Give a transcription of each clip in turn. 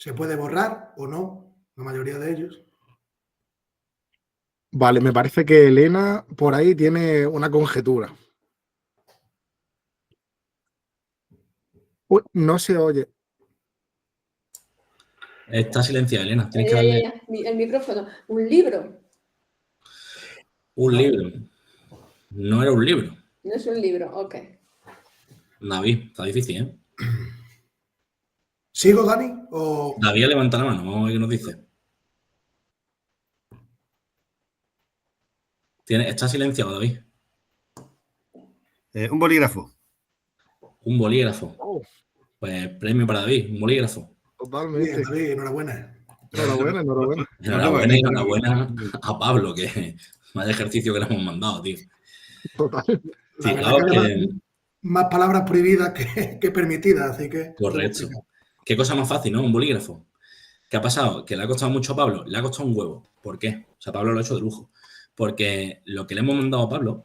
¿Se puede borrar o no? La mayoría de ellos. Vale, me parece que Elena por ahí tiene una conjetura. Uy, no se oye. Está silenciada, Elena. Tienes que darle El micrófono. Un libro. un libro. No era un libro. No es un libro, ok. David, está difícil, ¿eh? ¿Sigo, Dani? O... David levanta la mano, vamos a ver qué nos dice. Está silenciado, David. Un bolígrafo. Un bolígrafo. Oh, Pues premio para David, un bolígrafo. totalmente. Bien, David, enhorabuena. Enhorabuena, enhorabuena. Enhorabuena y enhorabuena a Pablo, que más ejercicio que le hemos mandado, tío. Total. La verdad Fijaos que que... además, más palabras prohibidas que permitidas, así que... Correcto. Qué cosa más fácil, ¿no? Un bolígrafo. ¿Qué ha pasado? Que le ha costado mucho a Pablo. Le ha costado un huevo. ¿Por qué? O sea, Pablo lo ha hecho de lujo. Porque lo que le hemos mandado a Pablo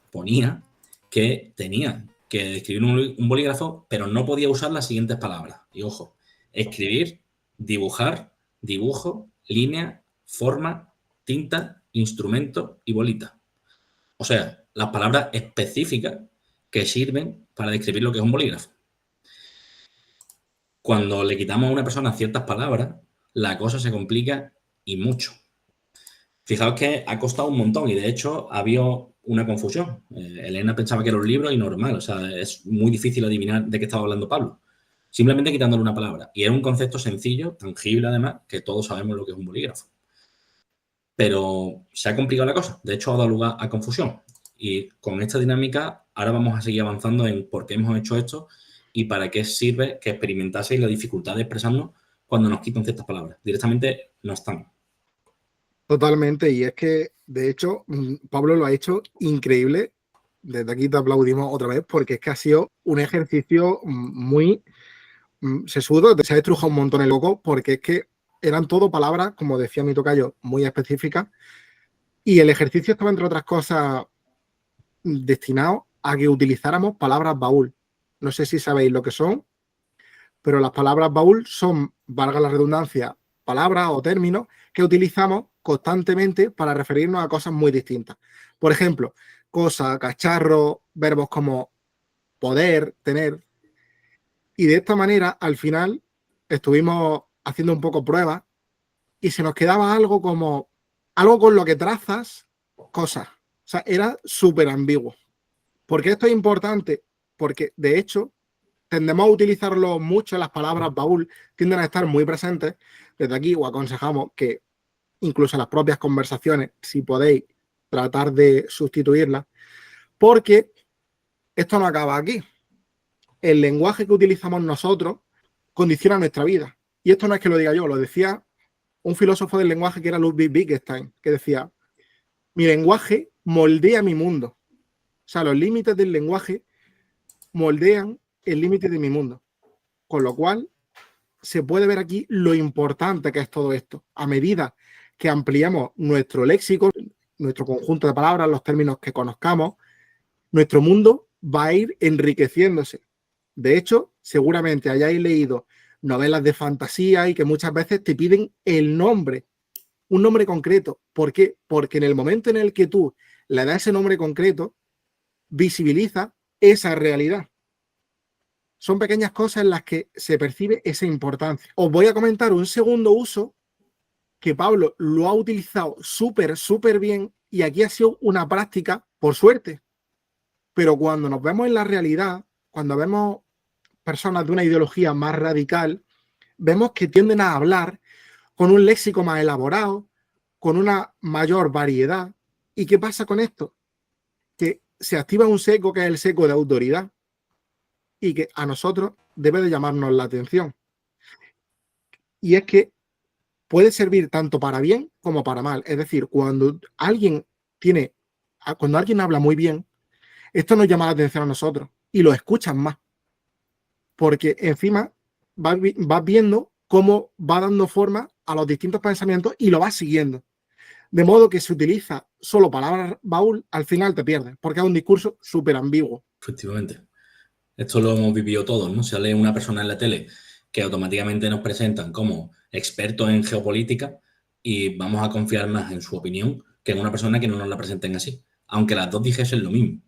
ponía que tenía que escribir un bolígrafo, pero no podía usar las siguientes palabras. Y ojo, escribir, dibujar, dibujo, línea, forma, tinta, instrumento y bolita. O sea, las palabras específicas que sirven para describir lo que es un bolígrafo. Cuando le quitamos a una persona ciertas palabras, la cosa se complica y mucho. Fijaos que ha costado un montón y de hecho ha habido una confusión. Elena pensaba que era un libro y normal, o sea, es muy difícil adivinar de qué estaba hablando Pablo. Simplemente quitándole una palabra. Y era un concepto sencillo, tangible además, que todos sabemos lo que es un bolígrafo. Pero se ha complicado la cosa. De hecho, ha dado lugar a confusión. Y con esta dinámica, ahora vamos a seguir avanzando en por qué hemos hecho esto y para qué sirve que experimentaseis la dificultad de expresarnos cuando nos quitan ciertas palabras. Directamente no están. Totalmente. Y es que, de hecho, Pablo lo ha hecho increíble. Desde aquí te aplaudimos otra vez porque es que ha sido un ejercicio muy sesudo. Se ha estrujado un montón el loco porque es que eran todo palabras, como decía mi tocayo, muy específicas. Y el ejercicio estaba, entre otras cosas, destinado a que utilizáramos palabras baúl. No sé si sabéis lo que son, pero las palabras baúl son, valga la redundancia, palabras o términos que utilizamos constantemente para referirnos a cosas muy distintas. Por ejemplo, cosa, cacharro, verbos como poder, tener. Y de esta manera, al final, estuvimos haciendo un poco pruebas y se nos quedaba algo como algo con lo que trazas cosas. O sea, era súper ambiguo. ¿Por qué esto es importante? Porque, de hecho, tendemos a utilizarlo mucho, las palabras baúl tienden a estar muy presentes. Desde aquí os aconsejamos que incluso en las propias conversaciones, si podéis, tratar de sustituirlas, porque esto no acaba aquí. El lenguaje que utilizamos nosotros condiciona nuestra vida. Y esto no es que lo diga yo, lo decía un filósofo del lenguaje que era Ludwig Wittgenstein, que decía, mi lenguaje moldea mi mundo. O sea, los límites del lenguaje moldean el límite de mi mundo. Con lo cual, se puede ver aquí lo importante que es todo esto. A medida que ampliamos nuestro léxico, nuestro conjunto de palabras, los términos que conozcamos, nuestro mundo va a ir enriqueciéndose. De hecho, seguramente hayáis leído novelas de fantasía y que muchas veces te piden el nombre, un nombre concreto. ¿Por qué? Porque en el momento en el que tú le das ese nombre concreto, visibiliza esa realidad. Son pequeñas cosas en las que se percibe esa importancia. Os voy a comentar un segundo uso que Pablo lo ha utilizado súper bien y aquí ha sido una práctica por suerte. Pero cuando nos vemos en la realidad, cuando vemos personas de una ideología más radical, vemos que tienden a hablar con un léxico más elaborado, con una mayor variedad. ¿Y qué pasa con esto? Que se activa un seco que es el seco de autoridad y que a nosotros debe de llamarnos la atención. Y es que puede servir tanto para bien como para mal. Es decir, cuando alguien habla muy bien, esto nos llama la atención a nosotros y lo escuchan más. Porque encima vas viendo cómo va dando forma a los distintos pensamientos y lo vas siguiendo. De modo que si utiliza solo palabras baúl, al final te pierdes, porque es un discurso súper ambiguo. Efectivamente. Esto lo hemos vivido todos, ¿no? Sale una persona en la tele que automáticamente nos presentan como expertos en geopolítica y vamos a confiar más en su opinión que en una persona que no nos la presenten así, aunque las dos dijesen lo mismo.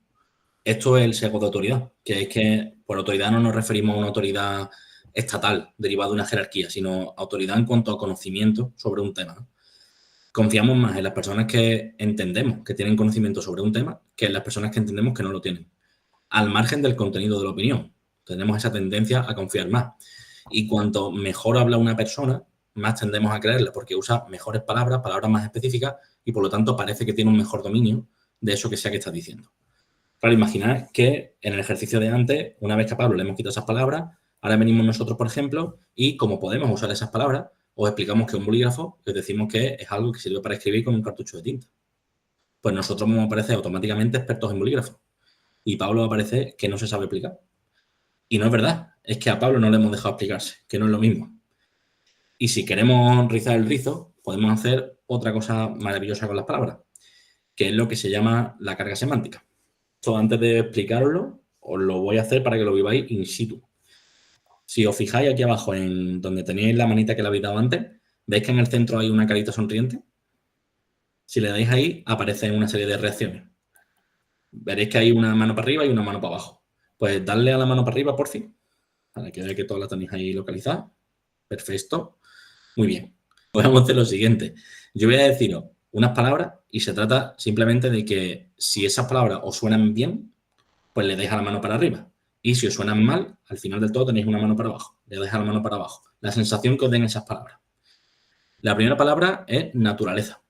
Esto es el sesgo de autoridad, que es que por autoridad no nos referimos a una autoridad estatal derivada de una jerarquía, sino autoridad en cuanto a conocimiento sobre un tema, ¿no? Confiamos más en las personas que entendemos que tienen conocimiento sobre un tema que en las personas que entendemos que no lo tienen, al margen del contenido de la opinión. Tenemos esa tendencia a confiar más. Y cuanto mejor habla una persona, más tendemos a creerla, porque usa mejores palabras, palabras más específicas, y por lo tanto parece que tiene un mejor dominio de eso que sea que está diciendo. Claro, imaginad que en el ejercicio de antes, una vez que a Pablo le hemos quitado esas palabras, ahora venimos nosotros, por ejemplo, y como podemos usar esas palabras, os explicamos que un bolígrafo, os decimos que es algo que sirve para escribir con un cartucho de tinta. Pues nosotros vamos a aparecer automáticamente expertos en bolígrafos. Y Pablo va a parecer que no se sabe explicar. Y no es verdad, es que a Pablo no le hemos dejado explicarse, que no es lo mismo. Y si queremos rizar el rizo, podemos hacer otra cosa maravillosa con las palabras, que es lo que se llama la carga semántica. Esto, antes de explicarlo, os lo voy a hacer para que lo viváis in situ. Si os fijáis aquí abajo, en donde tenéis la manita que le habéis dado antes, ¿veis que en el centro hay una carita sonriente? Si le dais ahí, aparecen una serie de reacciones. Veréis que hay una mano para arriba y una mano para abajo. Pues darle a la mano para arriba, por fin, para que veáis que todas las tenéis ahí localizadas. Perfecto. Muy bien. Pues vamos a hacer lo siguiente. Yo voy a deciros unas palabras y se trata simplemente de que si esas palabras os suenan bien, pues le dais a la mano para arriba. Y si os suenan mal, al final del todo tenéis una mano para abajo. Le dais a la mano para abajo. La sensación que os den esas palabras. La primera palabra es naturaleza.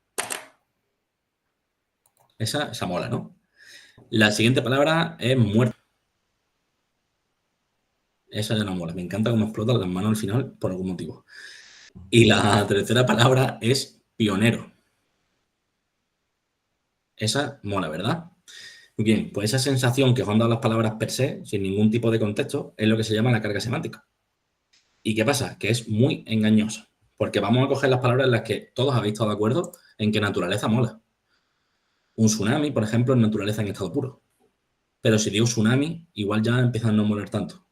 Esa mola, ¿no? La siguiente palabra es muerte. Esa ya no mola. Me encanta cómo explotan las manos al final por algún motivo. Y la tercera palabra es pionero. Esa mola, ¿verdad? Muy bien, pues esa sensación que os han dado las palabras per se, sin ningún tipo de contexto, es lo que se llama la carga semántica. ¿Y qué pasa? Que es muy engañosa, porque vamos a coger las palabras en las que todos habéis estado de acuerdo en que naturaleza mola. Un tsunami, por ejemplo, es naturaleza en estado puro. Pero si digo tsunami, igual ya empieza a no molar tanto.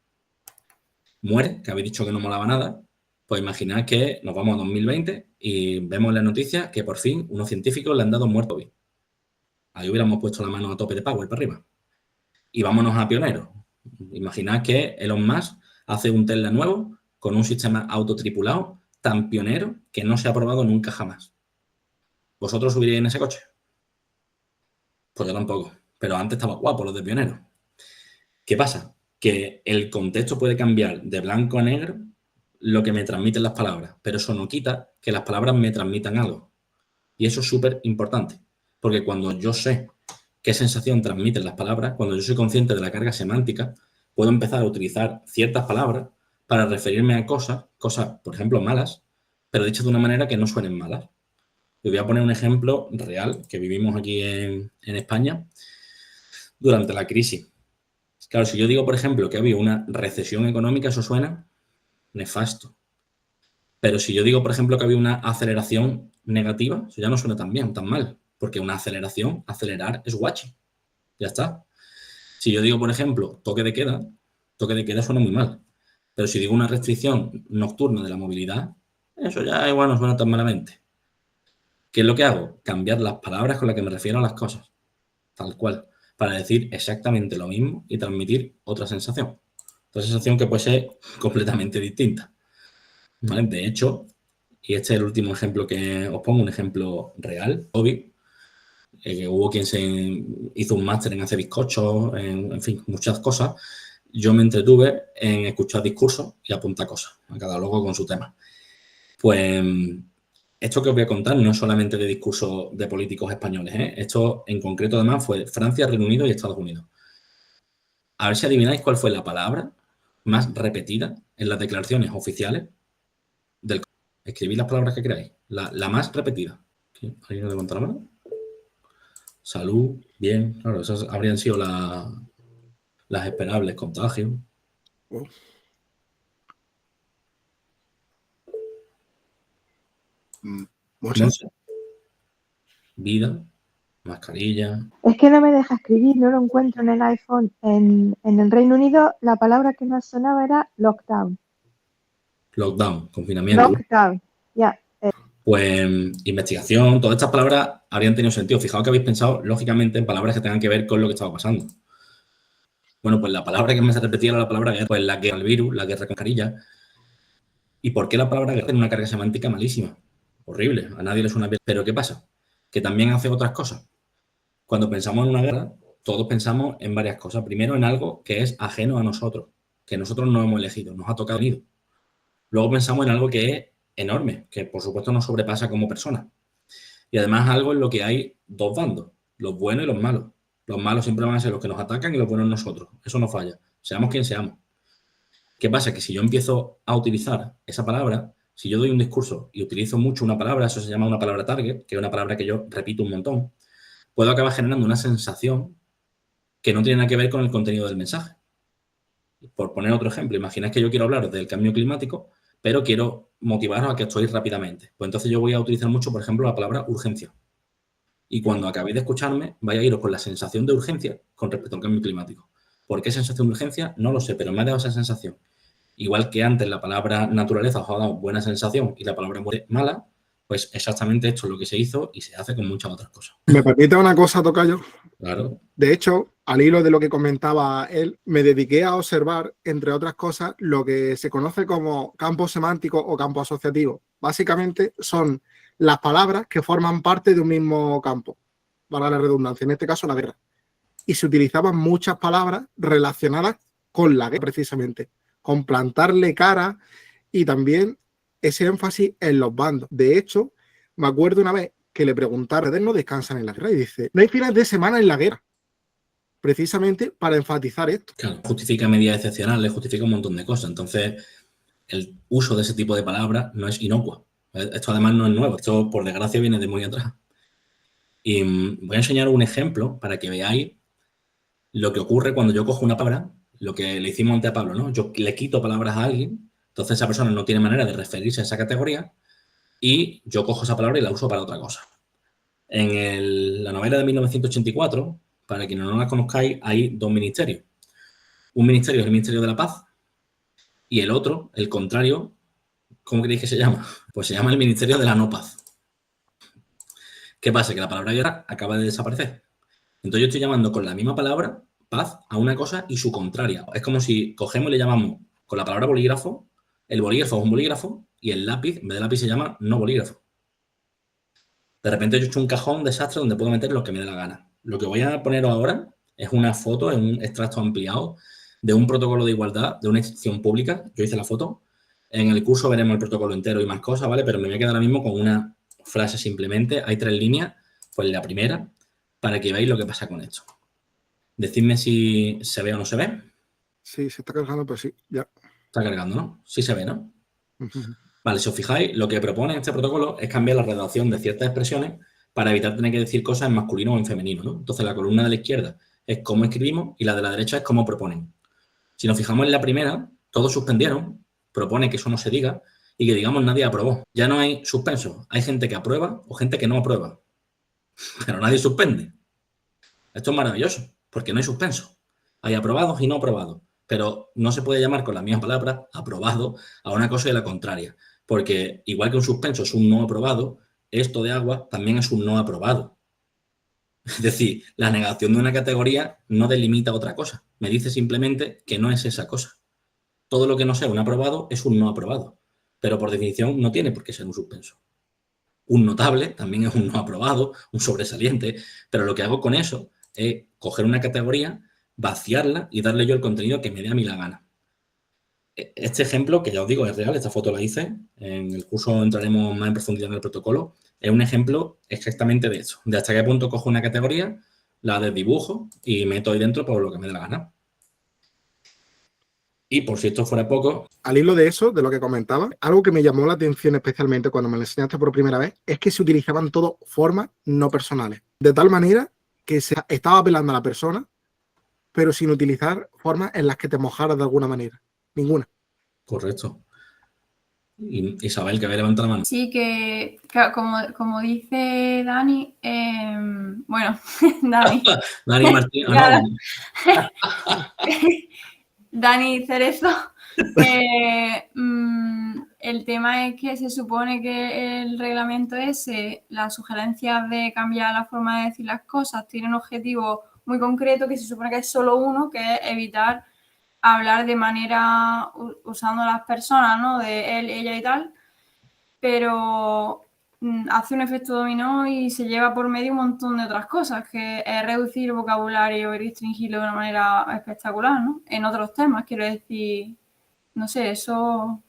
Muere, que habéis dicho que no molaba nada, pues imaginad que nos vamos a 2020 y vemos en las noticias que por fin unos científicos le han dado muerto hoy. Ahí hubiéramos puesto la mano a tope de power para arriba. Y vámonos a pioneros. Imaginad que Elon Musk hace un Tesla nuevo con un sistema autotripulado tan pionero que no se ha probado nunca jamás. ¿Vosotros subiríais en ese coche? Pues yo tampoco. Pero antes estaba guapo los de pioneros. ¿Qué pasa? Que el contexto puede cambiar de blanco a negro lo que me transmiten las palabras, pero eso no quita que las palabras me transmitan algo. Y eso es súper importante, porque cuando yo sé qué sensación transmiten las palabras, cuando yo soy consciente de la carga semántica, puedo empezar a utilizar ciertas palabras para referirme a cosas, por ejemplo, malas, pero dichas de una manera que no suenen malas. Les voy a poner un ejemplo real que vivimos aquí en España durante la crisis. Claro, si yo digo, por ejemplo, que había una recesión económica, eso suena nefasto. Pero si yo digo, por ejemplo, que había una aceleración negativa, eso ya no suena tan bien, tan mal, porque una aceleración, acelerar es guachi. Ya está. Si yo digo, por ejemplo, toque de queda suena muy mal. Pero si digo una restricción nocturna de la movilidad, eso ya igual no suena tan malamente. ¿Qué es lo que hago? Cambiar las palabras con las que me refiero a las cosas, tal cual, para decir exactamente lo mismo y transmitir otra sensación. Otra sensación que puede ser completamente distinta. ¿Vale? De hecho, y este es el último ejemplo que os pongo, un ejemplo real, obvio, que hubo quien se hizo un máster en hacer bizcochos, en fin, muchas cosas. Yo me entretuve en escuchar discursos y apuntar cosas, a cada loco con su tema. Pues esto que os voy a contar no es solamente de discursos de políticos españoles, ¿eh? Esto en concreto además fue Francia, Reino Unido y Estados Unidos. A ver si adivináis cuál fue la palabra más repetida en las declaraciones oficiales del... Escribid las palabras que queráis. La más repetida. ¿Alguien levanta la mano? Salud, bien. Claro, esas habrían sido las esperables. Contagio. Muchas. No sé. Vida, mascarilla. Es que no me deja escribir, no lo encuentro en el iPhone. En el Reino Unido la palabra que más sonaba era lockdown. lockdown, confinamiento. Lockdown. Ya. Pues investigación, todas estas palabras habrían tenido sentido. Fijaos que habéis pensado, lógicamente, en palabras que tengan que ver con lo que estaba pasando. Bueno, pues la palabra que me se repetía era la palabra guerra, pues la guerra al virus, la guerra con carilla. ¿Y por qué la palabra guerra tiene una carga semántica malísima? Horrible, a nadie le suena bien. Pero ¿qué pasa? Que también hace otras cosas. Cuando pensamos en una guerra, todos pensamos en varias cosas. Primero, en algo que es ajeno a nosotros, que nosotros no hemos elegido, nos ha tocado venir. Luego pensamos en algo que es enorme, que por supuesto nos sobrepasa como personas. Y además algo en lo que hay dos bandos, los buenos y los malos. Los malos siempre van a ser los que nos atacan y los buenos nosotros. Eso no falla. Seamos quien seamos. ¿Qué pasa? Que si yo empiezo a utilizar esa palabra, si yo doy un discurso y utilizo mucho una palabra, eso se llama una palabra target, que es una palabra que yo repito un montón, puedo acabar generando una sensación que no tiene nada que ver con el contenido del mensaje. Por poner otro ejemplo, imagináis que yo quiero hablar del cambio climático, pero quiero motivaros a que actuéis rápidamente. Pues entonces yo voy a utilizar mucho, por ejemplo, la palabra urgencia. Y cuando acabéis de escucharme, vais a iros con la sensación de urgencia con respecto al cambio climático. ¿Por qué sensación de urgencia? No lo sé, pero me ha dado esa sensación. Igual que antes la palabra naturaleza os ha dado buena sensación y la palabra muerte mala, pues exactamente esto es lo que se hizo y se hace con muchas otras cosas. ¿Me permite una cosa, tocayo? Claro. De hecho, al hilo de lo que comentaba él, me dediqué a observar, entre otras cosas, lo que se conoce como campo semántico o campo asociativo. Básicamente son las palabras que forman parte de un mismo campo, para la redundancia, en este caso la guerra. Y se utilizaban muchas palabras relacionadas con la guerra, precisamente, con plantarle cara y también ese énfasis en los bandos. De hecho, me acuerdo una vez que le preguntaron, ¿ustedes no descansan en la guerra? Y dice, no hay fines de semana en la guerra. Precisamente para enfatizar esto. Claro, justifica medidas excepcionales, justifica un montón de cosas. Entonces, el uso de ese tipo de palabras no es inocuo. Esto además no es nuevo, esto por desgracia viene de muy atrás. Y voy a enseñaros un ejemplo para que veáis lo que ocurre cuando yo cojo una palabra, lo que le hicimos antes a Pablo, ¿no? Yo le quito palabras a alguien, entonces esa persona no tiene manera de referirse a esa categoría y yo cojo esa palabra y la uso para otra cosa. En la novela de 1984, para quienes no la conozcáis, hay dos ministerios. Un ministerio es el Ministerio de la Paz y el otro, el contrario, ¿cómo creéis que se llama? Pues se llama el Ministerio de la No Paz. ¿Qué pasa? Que la palabra guerra acaba de desaparecer. Entonces yo estoy llamando con la misma palabra, paz, a una cosa y su contraria. Es como si cogemos y le llamamos con la palabra bolígrafo, el bolígrafo es un bolígrafo y el lápiz, en vez de lápiz se llama no bolígrafo. De repente yo he hecho un cajón desastre donde puedo meter lo que me dé la gana. Lo que voy a poner ahora es una foto, en un extracto ampliado de un protocolo de igualdad de una institución pública. Yo hice la foto. En el curso veremos el protocolo entero y más cosas, ¿vale? Pero me voy a quedar ahora mismo con una frase simplemente. Hay 3 líneas, pues la primera, para que veáis lo que pasa con esto. Decidme si se ve o no se ve. Sí, se está cargando, pues sí, ya. Está cargando, ¿no? Sí se ve, ¿no? Vale, si os fijáis, lo que propone este protocolo es cambiar la redacción de ciertas expresiones para evitar tener que decir cosas en masculino o en femenino, ¿no? Entonces la columna de la izquierda es cómo escribimos y la de la derecha es cómo proponen. Si nos fijamos en la primera, todos suspendieron, propone que eso no se diga y que digamos nadie aprobó. Ya no hay suspenso, hay gente que aprueba o gente que no aprueba, pero nadie suspende. Esto es maravilloso, porque no hay suspenso. Hay aprobados y no aprobados, pero no se puede llamar con la misma palabra aprobado a una cosa y la contraria, porque igual que un suspenso es un no aprobado, esto de agua también es un no aprobado. Es decir, la negación de una categoría no delimita otra cosa, me dice simplemente que no es esa cosa. Todo lo que no sea un aprobado es un no aprobado, pero por definición no tiene por qué ser un suspenso. Un notable también es un no aprobado, un sobresaliente, pero lo que hago con eso es coger una categoría, vaciarla y darle yo el contenido que me dé a mí la gana. Este ejemplo, que ya os digo, es real, esta foto la hice, en el curso entraremos más en profundidad en el protocolo, es un ejemplo exactamente de eso, de hasta qué punto cojo una categoría, la desdibujo y meto ahí dentro por lo que me dé la gana. Y por si esto fuera poco... Al hilo de eso, de lo que comentaba, algo que me llamó la atención especialmente cuando me lo enseñaste por primera vez, es que se utilizaban todo formas no personales. De tal manera que se estaba apelando a la persona, pero sin utilizar formas en las que te mojaras de alguna manera. Ninguna. Correcto. Isabel, que había levantado la mano. Sí, que claro, como dice Dani, bueno, Dani. Dani Martín. Claro. No. Dani Cerezo, El tema es que se supone que el reglamento ese, las sugerencias de cambiar la forma de decir las cosas, tiene un objetivo muy concreto que se supone que es solo uno, que es evitar hablar de manera usando las personas, ¿no? De él, ella y tal, pero hace un efecto dominó y se lleva por medio un montón de otras cosas, que es reducir el vocabulario y restringirlo de una manera espectacular, ¿no? En otros temas, quiero decir, no sé, eso...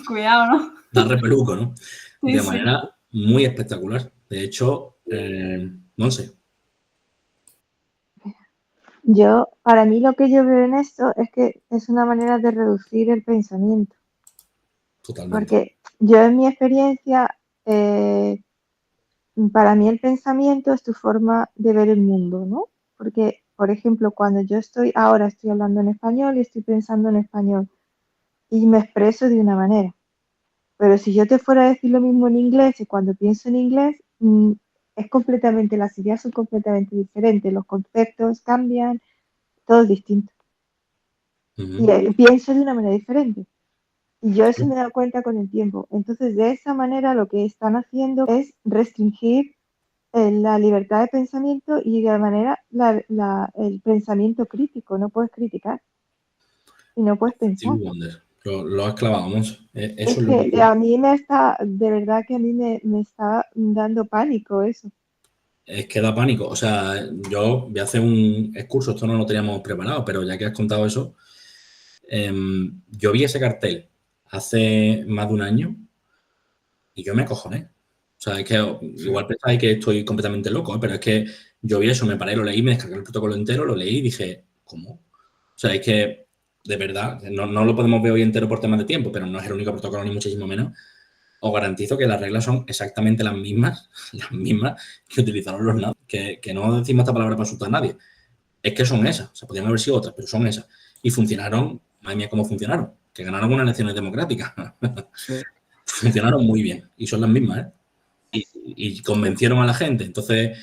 Cuidado, ¿no? Da repeluco, ¿no? Sí, De sí. manera muy espectacular. De hecho, no sé. Para mí lo que yo veo en esto es que es una manera de reducir el pensamiento. Totalmente. Porque yo en mi experiencia, para mí el pensamiento es tu forma de ver el mundo, ¿no? Porque, por ejemplo, cuando ahora estoy hablando en español y estoy pensando en español y me expreso de una manera. Pero si yo te fuera a decir lo mismo en inglés y cuando pienso en inglés, las ideas son completamente diferentes, los conceptos cambian, todo es distinto. Y pienso de una manera diferente. Y yo eso me he dado cuenta con el tiempo. Entonces, de esa manera lo que están haciendo es restringir la libertad de pensamiento y de manera el pensamiento crítico. No puedes criticar y no puedes pensar. Stevie Wonder. Lo has clavado, Monse. Eso Es es lo que que... a mí de verdad que a mí me está dando pánico eso. Es que da pánico. O sea, yo voy a hacer un excurso, esto no lo teníamos preparado, pero ya que has contado eso, yo vi ese cartel hace más de un año y yo me acojoné. O sea, es que igual pensáis que estoy completamente loco, pero es que yo vi eso, me paré, lo leí, me descargué el protocolo entero, lo leí y dije, ¿cómo? O sea, es que, de verdad, no lo podemos ver hoy entero por temas de tiempo, pero no es el único protocolo ni muchísimo menos. Os garantizo que las reglas son exactamente las mismas que utilizaron los nazis. Que no decimos esta palabra para asustar a nadie. Es que son esas. O sea, podrían haber sido otras, pero son esas. Y funcionaron, madre mía, cómo funcionaron. Que ganaron unas elecciones democráticas. Sí. Funcionaron muy bien. Y son las mismas, ¿eh? Y convencieron a la gente. Entonces,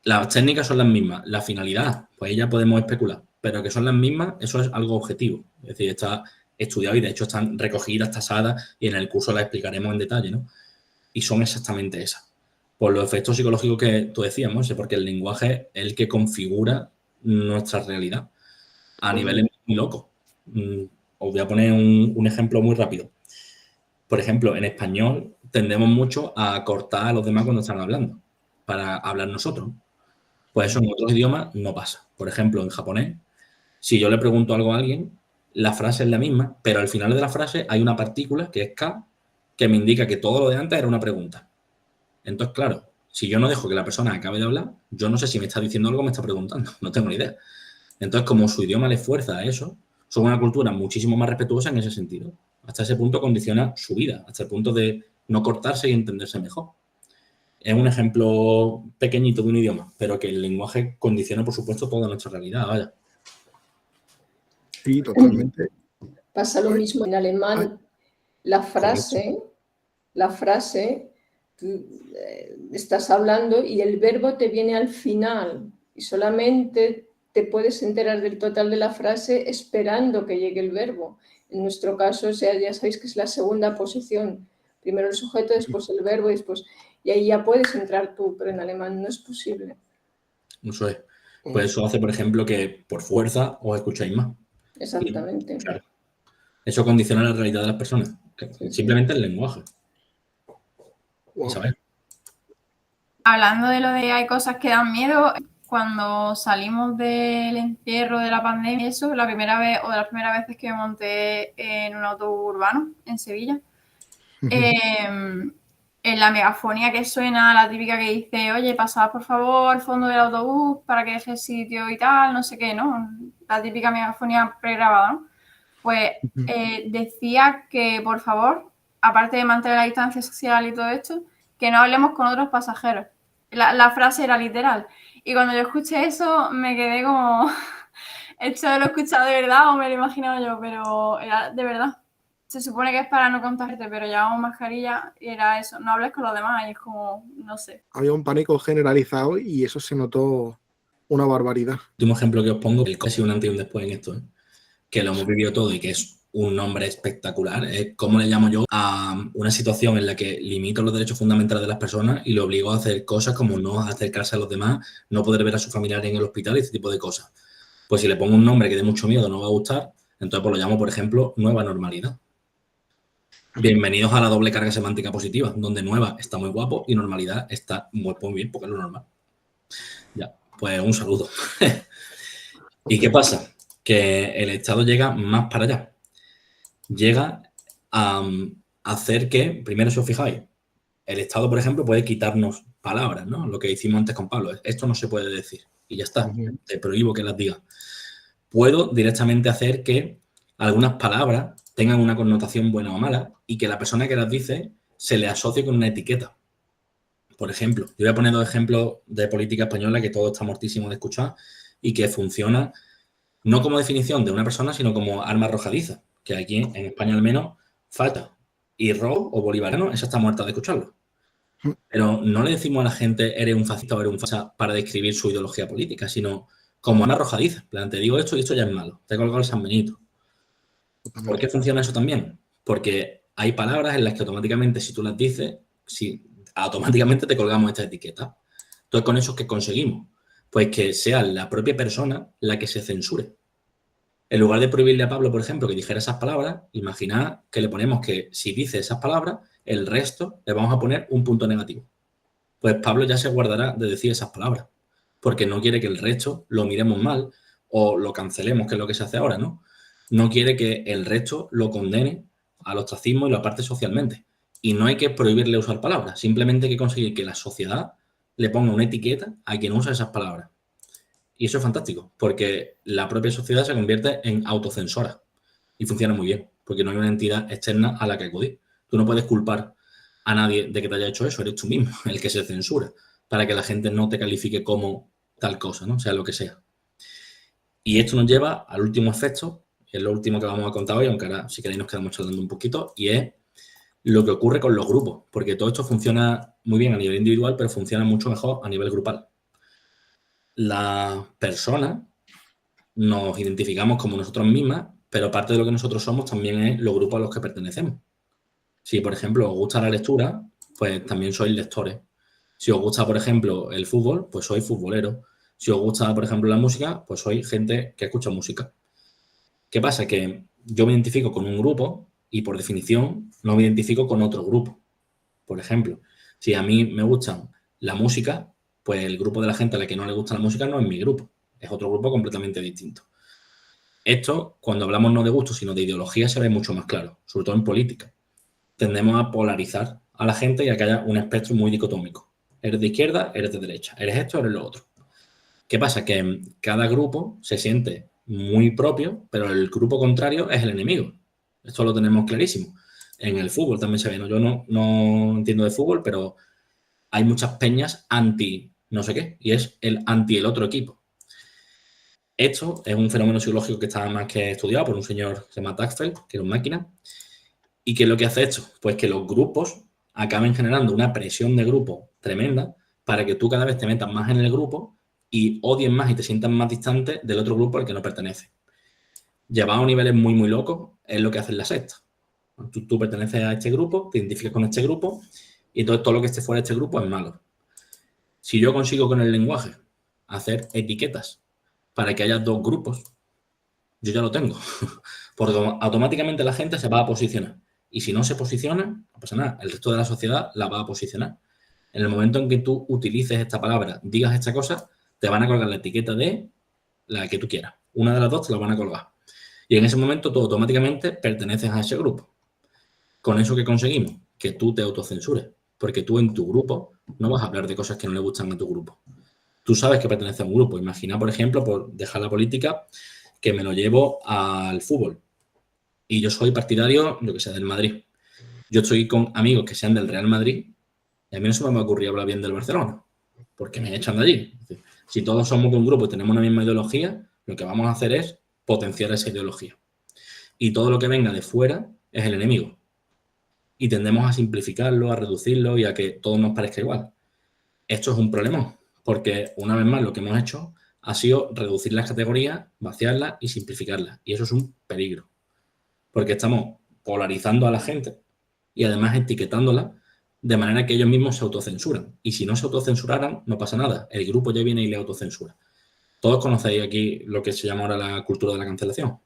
las técnicas son las mismas. La finalidad, pues ya podemos especular. Pero que son las mismas, eso es algo objetivo. Es decir, está estudiado y de hecho están recogidas, tasadas y en el curso las explicaremos en detalle, ¿no? Y son exactamente esas. Por los efectos psicológicos que tú decías, Monse, porque el lenguaje es el que configura nuestra realidad a niveles muy locos. Os voy a poner un ejemplo muy rápido. Por ejemplo, en español tendemos mucho a cortar a los demás cuando están hablando, para hablar nosotros. Pues eso en otros idiomas no pasa. Por ejemplo, en japonés, si yo le pregunto algo a alguien, la frase es la misma, pero al final de la frase hay una partícula, que es K, que me indica que todo lo de antes era una pregunta. Entonces, claro, si yo no dejo que la persona acabe de hablar, yo no sé si me está diciendo algo o me está preguntando. No tengo ni idea. Entonces, como su idioma le fuerza a eso, son una cultura muchísimo más respetuosa en ese sentido. Hasta ese punto condiciona su vida, hasta el punto de no cortarse y entenderse mejor. Es un ejemplo pequeñito de un idioma, pero que el lenguaje condiciona, por supuesto, toda nuestra realidad. Vaya. Sí, totalmente. Pasa lo mismo en alemán. La frase, tú estás hablando y el verbo te viene al final y solamente te puedes enterar del total de la frase esperando que llegue el verbo. En nuestro caso, ya sabéis que es la segunda posición. Primero el sujeto, después el verbo, y ahí ya puedes entrar tú, pero en alemán no es posible. Eso es. Pues eso hace, por ejemplo, que por fuerza os escucháis más. Exactamente. Claro. Eso condiciona la realidad de las personas. Simplemente el lenguaje. Wow. ¿Sabes? Hablando de lo de hay cosas que dan miedo, cuando salimos del encierro de la pandemia, eso, la primera vez o de las primeras veces que me monté en un autobús urbano en Sevilla, en la megafonía que suena, la típica que dice, oye, pasad por favor al fondo del autobús para que deje sitio y tal, no sé qué, ¿no? La típica megafonía pregrabada, ¿no? Pues decía que, por favor, aparte de mantener la distancia social y todo esto, que no hablemos con otros pasajeros. La frase era literal. Y cuando yo escuché eso, me quedé como... ¿Esto lo he escuchado de verdad o me lo he imaginado yo? Pero era de verdad. Se supone que es para no contagiarte, pero llevamos mascarilla y era eso. No hables con los demás y es como, no sé. Había un pánico generalizado y eso se notó una barbaridad. El último ejemplo que os pongo, el casi un antes y un después en esto, que lo hemos vivido todo y que es un nombre espectacular. ¿Cómo le llamo yo a una situación en la que limito los derechos fundamentales de las personas y le obligo a hacer cosas como no acercarse a los demás, no poder ver a sus familiares en el hospital y este tipo de cosas? Pues si le pongo un nombre que dé mucho miedo, no va a gustar, entonces pues lo llamo, por ejemplo, nueva normalidad. Bienvenidos a la doble carga semántica positiva, donde nueva está muy guapo y normalidad está muy bien porque es lo normal. Ya, pues un saludo. ¿Y qué pasa? Que el Estado llega más para allá. Llega a hacer que, primero si os fijáis, el Estado, por ejemplo, puede quitarnos palabras, ¿no? Lo que hicimos antes con Pablo, esto no se puede decir y ya está, te prohíbo que las digas. Puedo directamente hacer que algunas palabras tengan una connotación buena o mala y que la persona que las dice se le asocie con una etiqueta. Por ejemplo, yo voy a poner 2 ejemplos de política española que todo está mortísimo de escuchar y que funciona no como definición de una persona, sino como arma arrojadiza, que aquí en España al menos falta. Y Rob o Bolivariano, esa está muerta de escucharlo. Pero no le decimos a la gente eres un fascista o eres un fascista para describir su ideología política, sino como arma arrojadiza. En plan, te digo esto y esto ya es malo. Te he colgado el San Benito. ¿Por qué funciona eso también? Porque hay palabras en las que automáticamente, si tú las dices, automáticamente te colgamos esta etiqueta. Entonces, ¿con eso qué conseguimos? Pues que sea la propia persona la que se censure. En lugar de prohibirle a Pablo, por ejemplo, que dijera esas palabras, imaginad que le ponemos que si dice esas palabras, el resto le vamos a poner un punto negativo. Pues Pablo ya se guardará de decir esas palabras, porque no quiere que el resto lo miremos mal o lo cancelemos, que es lo que se hace ahora, ¿no? No quiere que el resto lo condene al ostracismo y lo aparte socialmente. Y no hay que prohibirle usar palabras, simplemente hay que conseguir que la sociedad le ponga una etiqueta a quien usa esas palabras. Y eso es fantástico, porque la propia sociedad se convierte en autocensora y funciona muy bien, porque no hay una entidad externa a la que acudir. Tú no puedes culpar a nadie de que te haya hecho eso, eres tú mismo el que se censura, para que la gente no te califique como tal cosa, ¿no? Sea lo que sea. Y esto nos lleva al último efecto, que es lo último que vamos a contar hoy, aunque ahora si queréis nos quedamos charlando un poquito, y es lo que ocurre con los grupos, porque todo esto funciona muy bien a nivel individual, pero funciona mucho mejor a nivel grupal. Las personas nos identificamos como nosotros mismas, pero parte de lo que nosotros somos también es los grupos a los que pertenecemos. Si, por ejemplo, os gusta la lectura, pues también sois lectores. Si os gusta, por ejemplo, el fútbol, pues sois futboleros. Si os gusta, por ejemplo, la música, pues sois gente que escucha música. ¿Qué pasa? Que yo me identifico con un grupo y, por definición, no me identifico con otro grupo. Por ejemplo, si a mí me gusta la música, pues el grupo de la gente a la que no le gusta la música no es mi grupo. Es otro grupo completamente distinto. Esto, cuando hablamos no de gusto, sino de ideología, se ve mucho más claro, sobre todo en política. Tendemos a polarizar a la gente y a que haya un espectro muy dicotómico. Eres de izquierda, eres de derecha. Eres esto, eres lo otro. ¿Qué pasa? Que cada grupo se siente muy propio, pero el grupo contrario es el enemigo. Esto lo tenemos clarísimo. En el fútbol también se ve, ¿no? Yo no entiendo de fútbol, pero hay muchas peñas anti no sé qué, y es el anti el otro equipo. Esto es un fenómeno psicológico que está más que estudiado por un señor que se llama Dachfeld, que era un máquina. ¿Y qué es lo que hace esto? Pues que los grupos acaben generando una presión de grupo tremenda para que tú cada vez te metas más en el grupo y odies más y te sientas más distante del otro grupo al que no pertenece. Llevado a niveles muy, muy locos es lo que hacen las sectas. Tú perteneces a este grupo, te identificas con este grupo y entonces todo lo que esté fuera de este grupo es malo. Si yo consigo con el lenguaje hacer etiquetas para que haya 2 grupos, yo ya lo tengo. Porque automáticamente la gente se va a posicionar. Y si no se posiciona, no pasa nada. El resto de la sociedad la va a posicionar. En el momento en que tú utilices esta palabra, digas esta cosa, te van a colgar la etiqueta de la que tú quieras. Una de las 2 te la van a colgar. Y en ese momento tú automáticamente perteneces a ese grupo. ¿Con eso qué conseguimos? Que tú te autocensures. Porque tú en tu grupo no vas a hablar de cosas que no le gustan a tu grupo. Tú sabes que perteneces a un grupo. Imagina, por ejemplo, por dejar la política, que me lo llevo al fútbol. Y yo soy partidario, yo que sé, del Madrid. Yo estoy con amigos que sean del Real Madrid y a mí no se me va a ocurrir hablar bien del Barcelona, porque me echan de allí. Es decir, si todos somos de un grupo y tenemos una misma ideología, lo que vamos a hacer es potenciar esa ideología. Y todo lo que venga de fuera es el enemigo. Y tendemos a simplificarlo, a reducirlo y a que todo nos parezca igual. Esto es un problema, porque una vez más lo que hemos hecho ha sido reducir las categorías, vaciarlas y simplificarlas. Y eso es un peligro. porque estamos polarizando a la gente y además etiquetándola de manera que ellos mismos se autocensuran. Y si no se autocensuraran, no pasa nada. El grupo ya viene y le autocensura. Todos conocéis aquí lo que se llama ahora la cultura de la cancelación.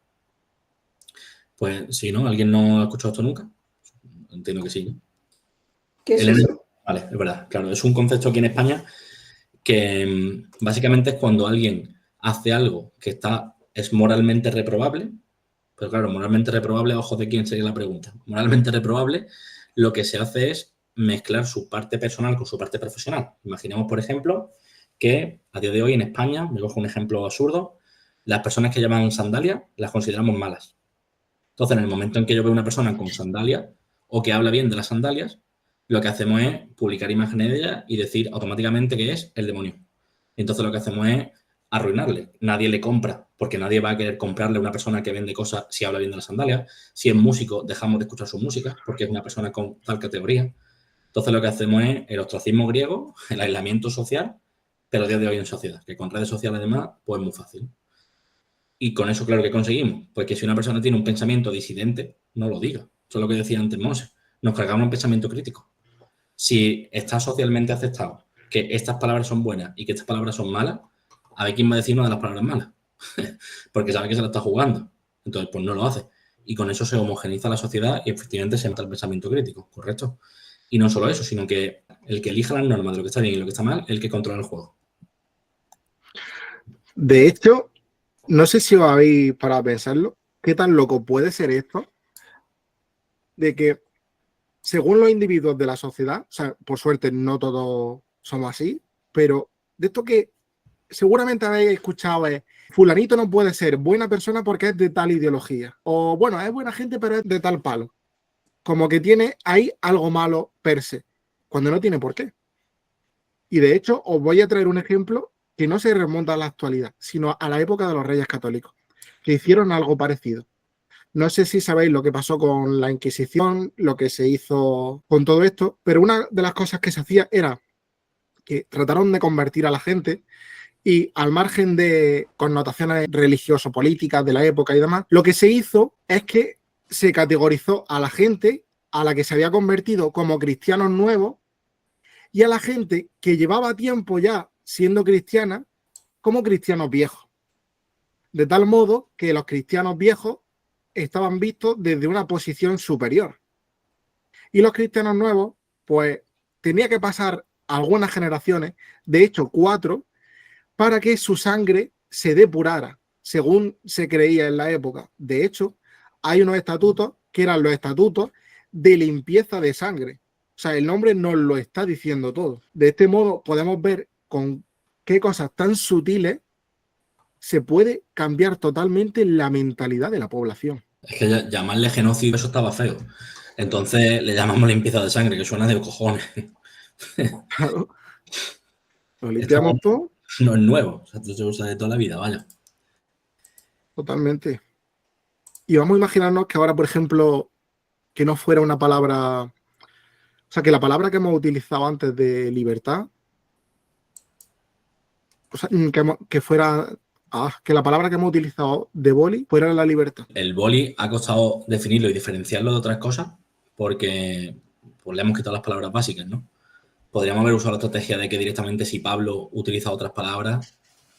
Pues si no, ¿alguien no ha escuchado esto nunca? Entiendo que sí, ¿no? ¿Qué es eso? Vale, es verdad. Claro, es un concepto aquí en España que básicamente es cuando alguien hace algo que es moralmente reprobable, pero claro, moralmente reprobable, ojo de quién sería la pregunta. Moralmente reprobable, lo que se hace es mezclar su parte personal con su parte profesional. Imaginemos, por ejemplo, que a día de hoy en España, me cojo un ejemplo absurdo, las personas que llevan sandalias las consideramos malas. Entonces, en el momento en que yo veo una persona con sandalias o que habla bien de las sandalias, lo que hacemos es publicar imágenes de ella y decir automáticamente que es el demonio. Y entonces lo que hacemos es arruinarle. Nadie le compra, porque nadie va a querer comprarle a una persona que vende cosas si habla bien de las sandalias. Si es músico, dejamos de escuchar su música, porque es una persona con tal categoría. Entonces lo que hacemos es el ostracismo griego, el aislamiento social, pero a día de hoy en sociedad, que con redes sociales además, pues es muy fácil. Y con eso, claro, ¿qué conseguimos? Pues que si una persona tiene un pensamiento disidente, no lo diga. Eso es lo que decía antes Moses. Nos cargamos un pensamiento crítico. Si está socialmente aceptado que estas palabras son buenas y que estas palabras son malas, a ver quién va a decir una de las palabras malas. Porque sabe que se la está jugando. Entonces, pues no lo hace. Y con eso se homogeniza la sociedad y efectivamente se mata el pensamiento crítico, ¿correcto? Y no solo eso, sino que el que elija las normas de lo que está bien y lo que está mal, es el que controla el juego. De hecho, no sé si os habéis parado a pensarlo, qué tan loco puede ser esto de que, según los individuos de la sociedad, o sea, por suerte no todos somos así, pero de esto que seguramente habéis escuchado es, fulanito no puede ser buena persona porque es de tal ideología, o bueno, es buena gente pero es de tal palo, como que tiene ahí algo malo per se, cuando no tiene por qué. Y de hecho os voy a traer un ejemplo que no se remonta a la actualidad, sino a la época de los Reyes Católicos, que hicieron algo parecido. No sé si sabéis lo que pasó con la Inquisición, lo que se hizo con todo esto, pero una de las cosas que se hacía era que trataron de convertir a la gente y, al margen de connotaciones religioso-políticas de la época y demás, lo que se hizo es que se categorizó a la gente a la que se había convertido como cristianos nuevos y a la gente que llevaba tiempo ya siendo cristiana como cristianos viejos. De tal modo que los cristianos viejos estaban vistos desde una posición superior. Y los cristianos nuevos, pues, tenía que pasar algunas generaciones, de hecho 4, para que su sangre se depurara, según se creía en la época. De hecho, hay unos estatutos que eran los estatutos de limpieza de sangre. O sea, el nombre nos lo está diciendo todo. De este modo podemos ver con qué cosas tan sutiles se puede cambiar totalmente la mentalidad de la población. Es que llamarle genocidio, eso estaba feo. Entonces le llamamos limpieza de sangre, que suena de cojones. Claro. Lo limpiamos todo. No es nuevo, o sea, esto se usa de toda la vida, vaya. Totalmente. Y vamos a imaginarnos que ahora, por ejemplo, que no fuera una palabra... O sea, que la palabra que hemos utilizado antes de libertad, o sea, que fuera... que la palabra que hemos utilizado de boli fuera la libertad. El boli ha costado definirlo y diferenciarlo de otras cosas porque pues, le hemos quitado las palabras básicas, ¿no? Podríamos haber usado la estrategia de que directamente si Pablo utiliza otras palabras,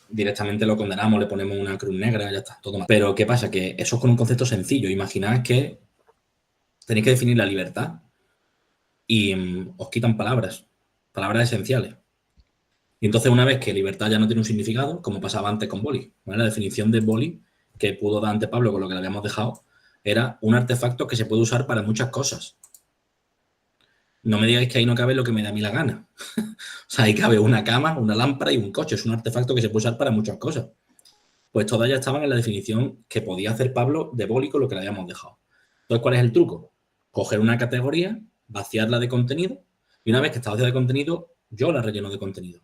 directamente lo condenamos, le ponemos una cruz negra, ya está, todo mal. Pero ¿qué pasa? Que eso es con un concepto sencillo. Imaginad que tenéis que definir la libertad y os quitan palabras esenciales. Y entonces una vez que libertad ya no tiene un significado, como pasaba antes con boli, ¿vale? La definición de boli que pudo dar antes Pablo con lo que le habíamos dejado era un artefacto que se puede usar para muchas cosas. No me digáis que ahí no cabe lo que me da a mí la gana. O sea, ahí cabe una cama, una lámpara y un coche. Es un artefacto que se puede usar para muchas cosas. Pues todas ya estaban en la definición que podía hacer Pablo de boli con lo que le habíamos dejado. Entonces, ¿cuál es el truco? Coger una categoría, vaciarla de contenido y una vez que está vaciada de contenido, yo la relleno de contenido.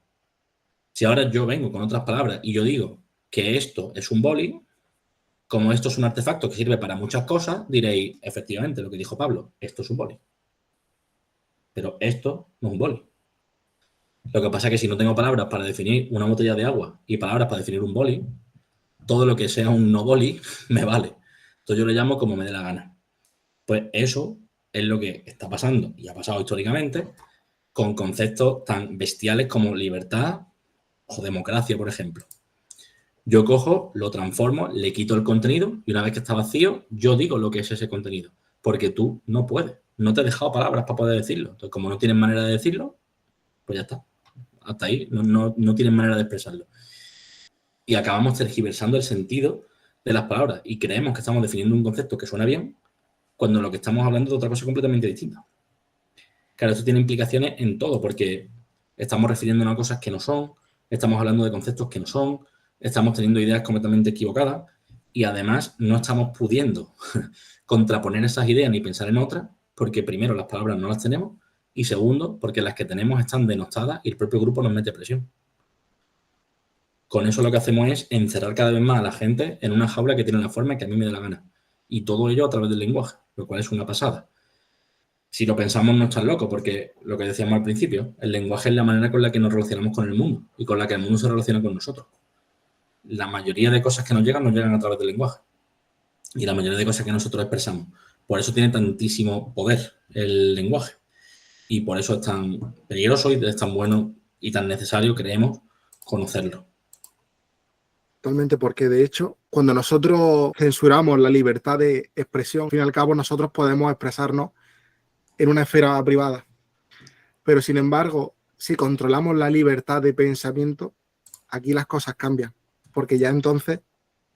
Si ahora yo vengo con otras palabras y yo digo que esto es un boli, como esto es un artefacto que sirve para muchas cosas, diréis, efectivamente, lo que dijo Pablo, esto es un boli. Pero esto no es un boli. Lo que pasa es que si no tengo palabras para definir una botella de agua y palabras para definir un boli, todo lo que sea un no boli me vale. Entonces yo le llamo como me dé la gana. Pues eso es lo que está pasando y ha pasado históricamente con conceptos tan bestiales como libertad o democracia, por ejemplo. Yo cojo, lo transformo, le quito el contenido y una vez que está vacío, yo digo lo que es ese contenido. Porque tú no puedes. No te he dejado palabras para poder decirlo. Entonces, como no tienes manera de decirlo, pues ya está. Hasta ahí. No tienes manera de expresarlo. Y acabamos tergiversando el sentido de las palabras y creemos que estamos definiendo un concepto que suena bien cuando lo que estamos hablando es de otra cosa completamente distinta. Claro, esto tiene implicaciones en todo porque estamos refiriéndonos a cosas que no son, estamos hablando de conceptos que no son, estamos teniendo ideas completamente equivocadas y además no estamos pudiendo contraponer esas ideas ni pensar en otras porque primero las palabras no las tenemos y segundo porque las que tenemos están denostadas y el propio grupo nos mete presión. Con eso lo que hacemos es encerrar cada vez más a la gente en una jaula que tiene la forma que a mí me dé la gana. Y todo ello a través del lenguaje, lo cual es una pasada. Si lo pensamos no es tan loco, porque lo que decíamos al principio, el lenguaje es la manera con la que nos relacionamos con el mundo y con la que el mundo se relaciona con nosotros. La mayoría de cosas que nos llegan a través del lenguaje. Y la mayoría de cosas que nosotros expresamos. Por eso tiene tantísimo poder el lenguaje. Y por eso es tan peligroso y es tan bueno y tan necesario, creemos, conocerlo. Totalmente, porque de hecho, cuando nosotros censuramos la libertad de expresión, al fin y al cabo nosotros podemos expresarnos en una esfera privada. Pero sin embargo, si controlamos la libertad de pensamiento, aquí las cosas cambian, porque ya entonces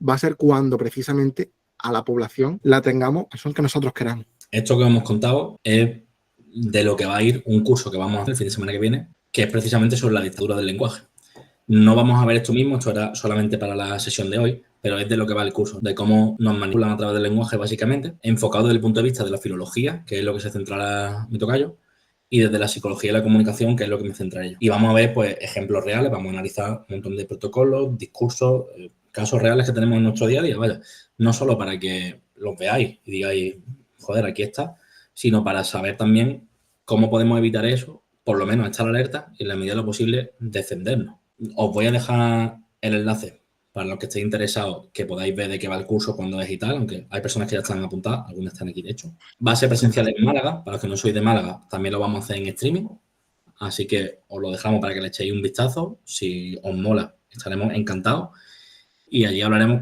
va a ser cuando precisamente a la población la tengamos al son que nosotros queramos. Esto que hemos contado es de lo que va a ir un curso que vamos a hacer el fin de semana que viene, que es precisamente sobre la dictadura del lenguaje. No vamos a ver esto mismo, esto era solamente para la sesión de hoy, pero es de lo que va el curso, de cómo nos manipulan a través del lenguaje, básicamente, enfocado desde el punto de vista de la filología, que es lo que se centrará mi tocayo, y desde la psicología y la comunicación, que es lo que me centra ella. Y vamos a ver, pues, ejemplos reales, vamos a analizar un montón de protocolos, discursos, casos reales que tenemos en nuestro día a día, vaya, no solo para que los veáis y digáis, joder, aquí está, sino para saber también cómo podemos evitar eso, por lo menos estar alerta y en la medida de lo posible defendernos. Os voy a dejar el enlace para los que estéis interesados, que podáis ver de qué va el curso, cuándo es y tal, aunque hay personas que ya están apuntadas, algunas están aquí de hecho. Va a ser presencial en Málaga, para los que no sois de Málaga, también lo vamos a hacer en streaming, así que os lo dejamos para que le echéis un vistazo, si os mola, estaremos encantados y allí hablaremos